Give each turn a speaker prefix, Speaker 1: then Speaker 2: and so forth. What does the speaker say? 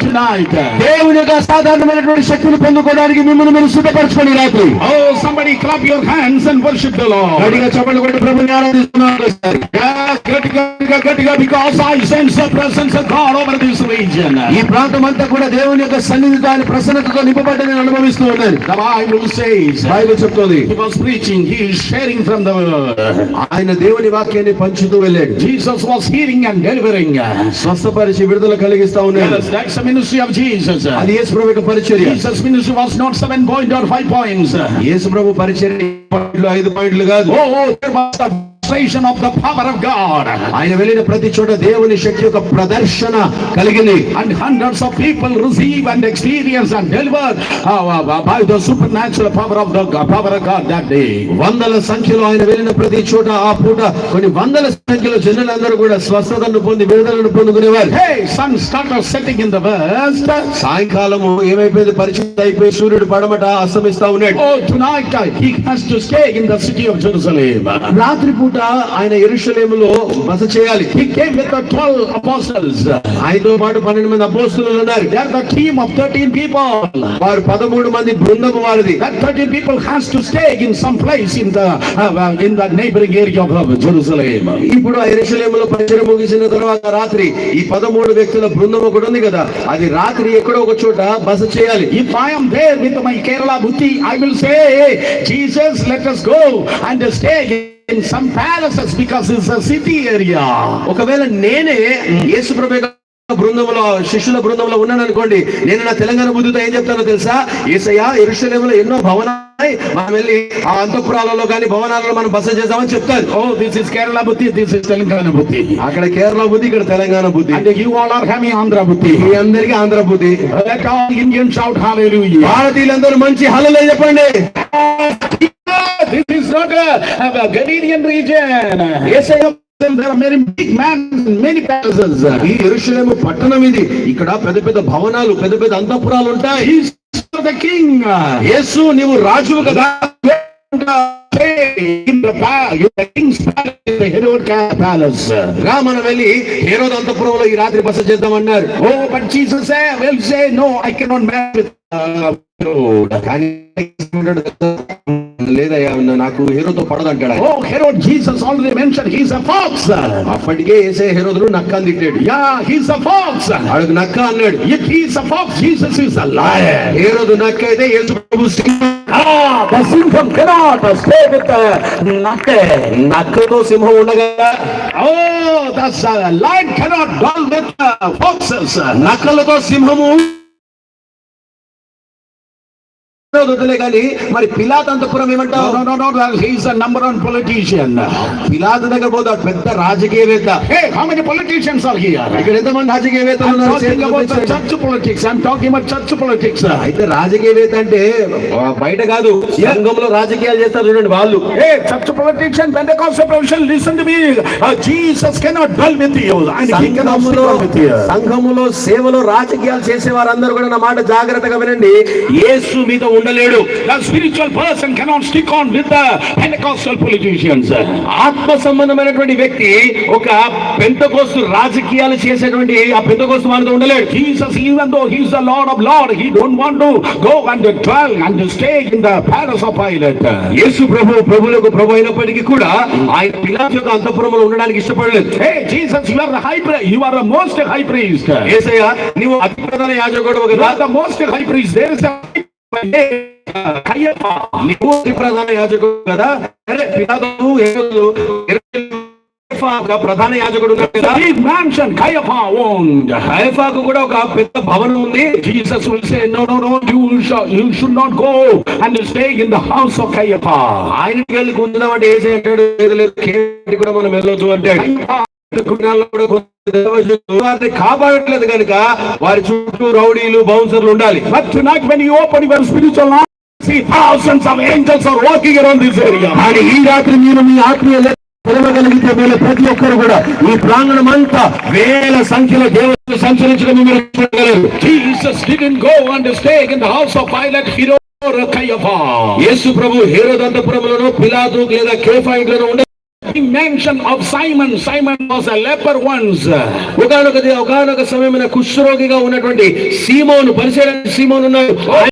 Speaker 1: tonight.
Speaker 2: దేవుని యొక్క సాధారణమైనటువంటి శక్తిని పొందుకోవడానికి మిమ్మల్ని మీరు సిద్ధపరచుకోండి రాత్రి.
Speaker 1: Oh, somebody clap your hands and worship the Lord.
Speaker 2: గట్టిగా చప్పట్లు కొట్టి ప్రభువుని ఆరాధిస్తున్నాను.
Speaker 1: గట్టిగా, because I sense the presence of God over this region.
Speaker 2: ఈ ప్రాంతం అంతా కూడా దేవుని యొక్క సన్నిధితో ఆయన ప్రసన్నతతో నింపబడ్డని అనుభవిస్తూ ఉన్నారు.
Speaker 1: The Bible says,
Speaker 2: బైబిల్ చెప్తోంది,
Speaker 1: he was preaching, he is sharing from the word.
Speaker 2: ఆయన దేవుని వాక్యాన్ని పంచుతూ వెళ్ళాడు.
Speaker 1: Jesus was healing and delivering.
Speaker 2: స్వస్థపరిచి విడుదల కలిగిస్తా ఉన్నాడు.
Speaker 1: That's the ministry of Jesus.
Speaker 2: అది యేసు ప్రభు యొక్క పరిచర్య.
Speaker 1: Jesus ministry was not 7 points or 5 points.
Speaker 2: యేసు ప్రభు పరిచర్య 5 పాయింట్లు కాదు.
Speaker 1: Oh, there was the demonstration of the power of God.
Speaker 2: ఆయన వెళ్ళిన ప్రతి చోట దేవుని శక్తి యొక్క ప్రదర్శన కలిగింది.
Speaker 1: And hundreds of people receive and experience and deliver by the supernatural power of God that day.
Speaker 2: వందల సంఖ్యలో ఆయన వెళ్ళిన ప్రతి చోట ఆ పూట కొన్ని వందల సంఖ్యలో జనులందరూ కూడా స్వస్థతను పొంది విడుదలను పొందుకునేవారు.
Speaker 1: Hey, sun started setting in the west.
Speaker 2: సాయంకాలము ఏమైపోయింది, పరిచయం అయిపోయి సూర్యుడు పడమట అస్తమిస్తా ఉన్నాడు.
Speaker 1: Oh, tonight he has to stay in the city of Jerusalem.
Speaker 2: రాత్రి పూట ఆయన యెరూషలేములో బస చేయాలి.
Speaker 1: He came with the 12 apostles.
Speaker 2: ఆయనతో పాటు 12 మంది అపోస్తలులు ఉన్నారు.
Speaker 1: They are the team of 13 people.
Speaker 2: వారు 13 మంది బృందము వారిది.
Speaker 1: That 13 people has to stay in some place in the neighboring area of Jerusalem.
Speaker 2: ఇప్పుడు ఆ యెరూషలేములో పరిచయం ముగిసిన తర్వాత రాత్రి ఈ 13 వ్యక్తుల బృందం ఒకటి ఉంది కదా, అది రాత్రి ఎక్కడో ఒక చోట బస చేయాలి.
Speaker 1: If I am there with my Kerala buddhi, I will say, hey, Jesus, let us go and stay in some palaces because it's a city area.
Speaker 2: ఒకవేళ నేనే యేసు ప్రభు బృందంలో శిష్యుల బృందంలో ఉన్నాను అనుకోండి, నేను నా తెలంగాణ బుద్ధితో ఏం చెప్తానో తెలుసా? యేసయ్య, యెరూషలేములో ఎన్నో భవనాలు, మనం వెళ్ళి ఆ అంతఃపురాలలో కానీ భవనాలలో మనం బస చేద్దామని చెప్తారు.
Speaker 1: Oh, this is Kerala buddhi, this is Telangana buddhi.
Speaker 2: అక్కడ కేరళ బుద్ధి, ఇక్కడ తెలంగాణ బుద్ధి.
Speaker 1: And you all are having Andhra buddhi.
Speaker 2: మీ అందరికీ ఆంధ్ర బుద్ధి.
Speaker 1: Let all Indians shout hallelujah.
Speaker 2: భారతీయులందరూ మంచి హల్లెలూయా చెప్పండి.
Speaker 1: This is not a Galilean region. Yesaya, there are many big men, many palaces.
Speaker 2: ఈ యెరూషలేము పట్టణం ఇది. ఇక్కడ పెద్ద పెద్ద భవనాలు, పెద్ద పెద్ద అంతఃపురాలు ఉంటాయి.
Speaker 1: He's the king.
Speaker 2: యేసు నీవు రాజువు కదా.
Speaker 1: In the king's palace, the Herod palace.
Speaker 2: రా మనం వెళ్ళి హేరోదు అంతఃపురంలో ఈ రాత్రి బస చేద్దామన్నారు.
Speaker 1: Oh, but Jesus will say, no, I cannot marry with Herod.
Speaker 2: లేదయ్యా, నాకు హేరోతో పడదంటాడు.
Speaker 1: Oh, Herod, Jesus already mentioned he's a fox.
Speaker 2: అప్పటికే యేసే హేరోదును నక్క అని తిట్టాడు.
Speaker 1: Yeah, he's a fox.
Speaker 2: అడుగు నక్క అన్నాడు.
Speaker 1: If he's a fox, Jesus is a lion.
Speaker 2: హేరోదు నక్క అయితే యేసు ప్రభు సింహం.
Speaker 1: The సింహం cannot stay with the naka.
Speaker 2: నక్కతో సింహం ఉండగా,
Speaker 1: Oh, that's a lion cannot dwell with foxes.
Speaker 2: నక్కలతో సింహము వదిలే కానీ మరి పిలాతు అంతఃపురం ఏమంటావు?
Speaker 1: No, he's a number one politician.
Speaker 2: పిలాతు దగ్గర పోతే పెద్ద రాజకీయవేత్త.
Speaker 1: Hey, how many politicians are here?
Speaker 2: ఇక్కడ ఎంతమంది రాజకీయవేత్తలు
Speaker 1: I'm
Speaker 2: ఉన్నారు?
Speaker 1: talking about the church politics. I'm talking about church politics.
Speaker 2: అయితే రాజకీయవేత్త అంటే బయట కాదు, సంఘంలో రాజకీయాలు చేస్తారు చూడండి వాళ్ళు.
Speaker 1: Hey, church politician, Pentecostal profession, listen to me. Jesus cannot dwell with you. And he cannot dwell with you.
Speaker 2: సంఘములో సేవలో రాజకీయాలు చేసే వారందరూ కూడా నా మాట జాగ్రత్తగా వినండి. యేసు మీతో ఉండలేడు.
Speaker 1: The spiritual person cannot stick on with the Pentecostal politicians.
Speaker 2: ఆత్మ సంబంధమైనటువంటి వ్యక్తి ఒక పెంతెకోస్తు రాజకీయాలు చేసేటువంటి ఆ పెంతెకోస్తు వారితో ఉండలేడు.
Speaker 1: Jesus, even though he is the Lord of Lords, he don't want to go and dwell and stay in the palace of Pilate.
Speaker 2: యేసు ప్రభువులకు ప్రభు అయినప్పటికీ కూడా ఆయన పిలాతు యొక్క అంతఃపురంలో ఉండడానికి ఇష్టపడలేదు.
Speaker 1: Hey, Jesus, you are the high priest. You are the most high priest.
Speaker 2: యేసయ్య, నీవు అతి ప్రధాన యాజకుడు
Speaker 1: You are the most high priest. There is a
Speaker 2: నీవు అతి ప్రధాన యాజకుడు కదా. పిలాతు ప్రధాన యాజకుడు
Speaker 1: mansion Caiaphas owned.
Speaker 2: కయఫాకు కూడా ఒక పెద్ద భవనం ఉంది.
Speaker 1: Jesus will say, no, you should not go and stay in the house of Caiaphas.
Speaker 2: ఆయనకి వెళ్ళి గుంజుదామంటే ఏసీ అంటాడు, లేదు కేటి కూడా మనం వెళ్ళొచ్చు అంటాడు. వారిని కాపాడట్లేదు కనుక వారి చుట్టూ రౌడీలు బౌన్సర్లు ఉండాలి.
Speaker 1: But tonight when you open your spiritual eyes, see thousands of angels are walking around this area.
Speaker 2: కానీ ఈ రాత్రి మీరు మీ ఆత్మీయ తెలవగలిగితే మీరు ప్రతి ఒక్కరు కూడా ఈ ప్రాంగణం అంతా వేల సంఖ్యలో దేవుడు సంచరించడం మీరు చూడగలరు.
Speaker 1: Jesus didn't go and stay in the house of Pilate, Herod or Caiaphas.
Speaker 2: యేసు ప్రభు హేరోదు అంతఃపురంలోనో పిలాతు లేదా కేఫా ఇంట్లోనో ఉండే
Speaker 1: mention of Simon. Simon was a leper once.
Speaker 2: ఒకానొక సమయమైన కుష్ఠరోగిగా ఉన్నటువంటి సీమోను పరిచయం సీమోను ఉన్నాడు.